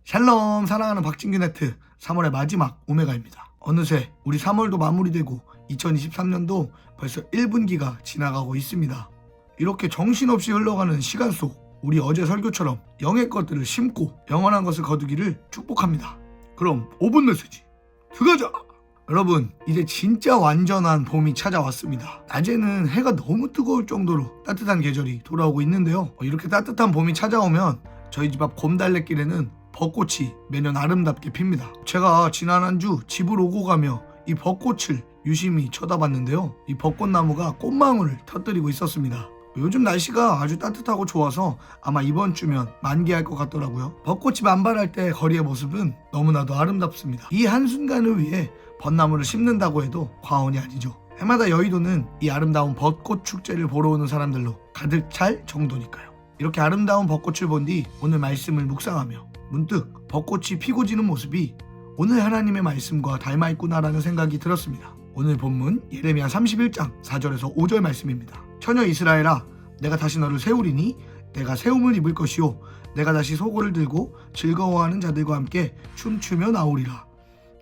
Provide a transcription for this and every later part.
샬롬 사랑하는 박진규 네트 3월의 마지막 오메가입니다. 어느새 우리 3월도 마무리되고 2023년도 벌써 1분기가 지나가고 있습니다. 이렇게 정신없이 흘러가는 시간 속 우리 어제 설교처럼 영의 것들을 심고 영원한 것을 거두기를 축복합니다. 그럼 5분 메시지 들어가자! 여러분, 이제 진짜 완전한 봄이 찾아왔습니다. 낮에는 해가 너무 뜨거울 정도로 따뜻한 계절이 돌아오고 있는데요. 이렇게 따뜻한 봄이 찾아오면 저희 집 앞 곰달래길에는 벚꽃이 매년 아름답게 핍니다. 제가 지난 한 주 집을 오고 가며 이 벚꽃을 유심히 쳐다봤는데요. 이 벚꽃나무가 꽃망울을 터뜨리고 있었습니다. 요즘 날씨가 아주 따뜻하고 좋아서 아마 이번 주면 만개할 것 같더라고요. 벚꽃이 만발할 때 거리의 모습은 너무나도 아름답습니다. 이 한순간을 위해 벚나무를 심는다고 해도 과언이 아니죠. 해마다 여의도는 이 아름다운 벚꽃 축제를 보러 오는 사람들로 가득 찰 정도니까요. 이렇게 아름다운 벚꽃을 본 뒤 오늘 말씀을 묵상하며 문득 벚꽃이 피고 지는 모습이 오늘 하나님의 말씀과 닮아있구나라는 생각이 들었습니다. 오늘 본문 예레미야 31장 4절에서 5절 말씀입니다. 처녀 이스라엘아, 내가 다시 너를 세우리니 내가 세움을 입을 것이요 내가 다시 소고를 들고 즐거워하는 자들과 함께 춤추며 나오리라.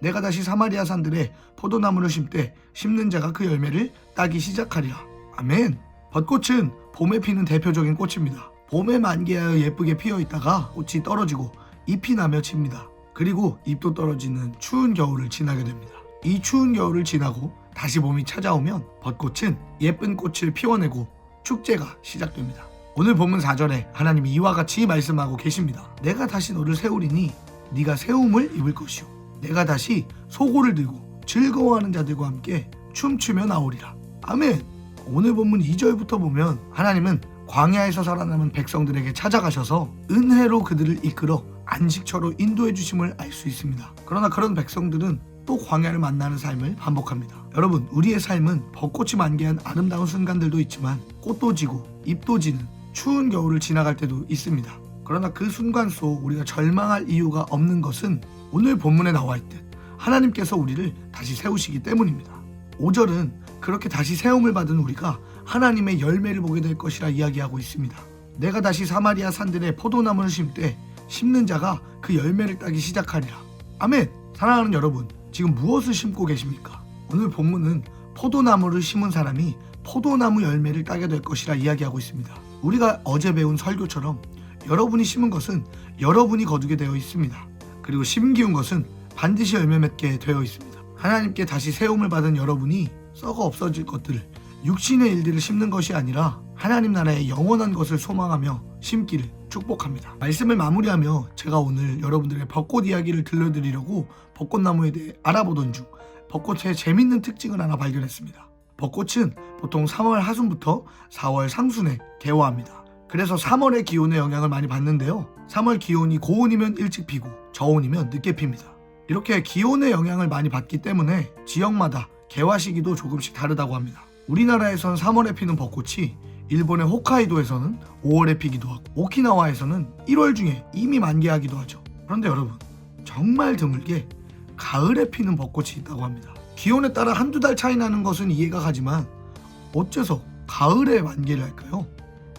내가 다시 사마리아 산들에 포도나무를 심되 심는 자가 그 열매를 따기 시작하리라. 아멘. 벚꽃은 봄에 피는 대표적인 꽃입니다. 봄에 만개하여 예쁘게 피어있다가 꽃이 떨어지고 잎이 나며 칩니다. 그리고 잎도 떨어지는 추운 겨울을 지나게 됩니다. 이 추운 겨울을 지나고 다시 봄이 찾아오면 벚꽃은 예쁜 꽃을 피워내고 축제가 시작됩니다. 오늘 본문 4절에 하나님이 이와 같이 말씀하고 계십니다. 내가 다시 너를 세우리니 네가 세움을 입을 것이요 내가 다시 소고를 들고 즐거워하는 자들과 함께 춤추며 나오리라. 아멘. 오늘 본문 2절부터 보면 하나님은 광야에서 살아남은 백성들에게 찾아가셔서 은혜로 그들을 이끌어 안식처로 인도해 주심을 알 수 있습니다. 그러나 그런 백성들은 또 광야를 만나는 삶을 반복합니다. 여러분, 우리의 삶은 벚꽃이 만개한 아름다운 순간들도 있지만 꽃도 지고 잎도 지는 추운 겨울을 지나갈 때도 있습니다. 그러나 그 순간 속 우리가 절망할 이유가 없는 것은 오늘 본문에 나와 있듯 하나님께서 우리를 다시 세우시기 때문입니다. 5절은 그렇게 다시 세움을 받은 우리가 하나님의 열매를 보게 될 것이라 이야기하고 있습니다. 내가 다시 사마리아 산들에 포도나무를 심되 심는 자가 그 열매를 따기 시작하리라. 아멘. 사랑하는 여러분, 지금 무엇을 심고 계십니까? 오늘 본문은 포도나무를 심은 사람이 포도나무 열매를 따게 될 것이라 이야기하고 있습니다. 우리가 어제 배운 설교처럼 여러분이 심은 것은 여러분이 거두게 되어 있습니다. 그리고 심기운 것은 반드시 열매 맺게 되어 있습니다. 하나님께 다시 세움을 받은 여러분이 썩어 없어질 것들을, 육신의 일들을 심는 것이 아니라 하나님 나라의 영원한 것을 소망하며 심기를 축복합니다. 말씀을 마무리하며 제가 오늘 여러분들의 벚꽃 이야기를 들려드리려고 벚꽃나무에 대해 알아보던 중 벚꽃의 재밌는 특징을 하나 발견했습니다. 벚꽃은 보통 3월 하순부터 4월 상순에 개화합니다. 그래서 3월의 기온의 영향을 많이 받는데요. 3월 기온이 고온이면 일찍 피고 저온이면 늦게 핍니다. 이렇게 기온의 영향을 많이 받기 때문에 지역마다 개화 시기도 조금씩 다르다고 합니다. 우리나라에선 3월에 피는 벚꽃이 일본의 홋카이도에서는 5월에 피기도 하고 오키나와에서는 1월 중에 이미 만개하기도 하죠. 그런데 여러분, 정말 드물게 가을에 피는 벚꽃이 있다고 합니다. 기온에 따라 한두 달 차이 나는 것은 이해가 가지만 어째서 가을에 만개를 할까요?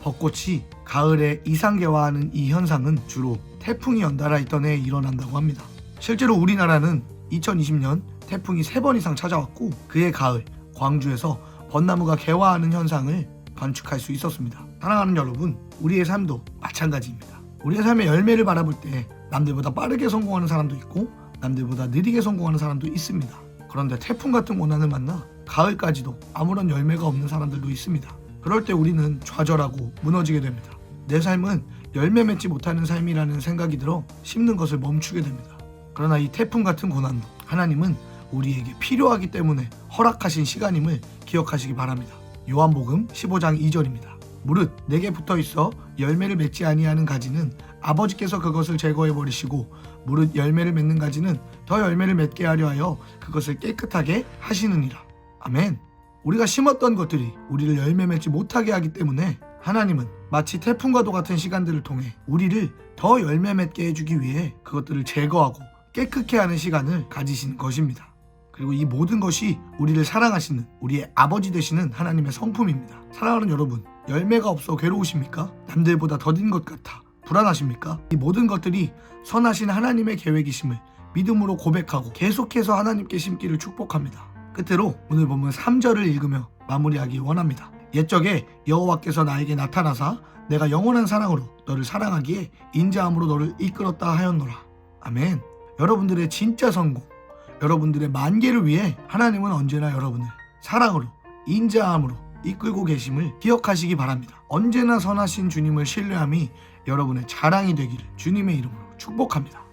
벚꽃이 가을에 이상개화하는 이 현상은 주로 태풍이 연달아 있던 해에 일어난다고 합니다. 실제로 우리나라는 2020년 태풍이 3번 이상 찾아왔고 그해 가을 광주에서 벚나무가 개화하는 현상을 관측할 수 있었습니다. 사랑하는 여러분, 우리의 삶도 마찬가지입니다. 우리의 삶의 열매를 바라볼 때 남들보다 빠르게 성공하는 사람도 있고 남들보다 느리게 성공하는 사람도 있습니다. 그런데 태풍 같은 고난을 만나 가을까지도 아무런 열매가 없는 사람들도 있습니다. 그럴 때 우리는 좌절하고 무너지게 됩니다. 내 삶은 열매 맺지 못하는 삶이라는 생각이 들어 심는 것을 멈추게 됩니다. 그러나 이 태풍 같은 고난도 하나님은 우리에게 필요하기 때문에 허락하신 시간임을 기억하시기 바랍니다. 요한복음 15장 2절입니다. 무릇 내게 붙어있어 열매를 맺지 아니하는 가지는 아버지께서 그것을 제거해버리시고 무릇 열매를 맺는 가지는 더 열매를 맺게 하려 하여 그것을 깨끗하게 하시느니라. 아멘. 우리가 심었던 것들이 우리를 열매 맺지 못하게 하기 때문에 하나님은 마치 태풍과도 같은 시간들을 통해 우리를 더 열매 맺게 해주기 위해 그것들을 제거하고 깨끗게 하는 시간을 가지신 것입니다. 그리고 이 모든 것이 우리를 사랑하시는 우리의 아버지 되시는 하나님의 성품입니다. 사랑하는 여러분, 열매가 없어 괴로우십니까? 남들보다 더딘 것 같아 불안하십니까? 이 모든 것들이 선하신 하나님의 계획이심을 믿음으로 고백하고 계속해서 하나님께 심기를 축복합니다. 끝으로 오늘 본문 3절을 읽으며 마무리하기 원합니다. 옛적에 여호와께서 나에게 나타나사 내가 영원한 사랑으로 너를 사랑하기에 인자함으로 너를 이끌었다 하였노라. 아멘. 여러분들의 진짜 성공, 여러분들의 만개를 위해 하나님은 언제나 여러분을 사랑으로, 인자함으로 이끌고 계심을 기억하시기 바랍니다. 언제나 선하신 주님을 신뢰함이 여러분의 자랑이 되기를 주님의 이름으로 축복합니다.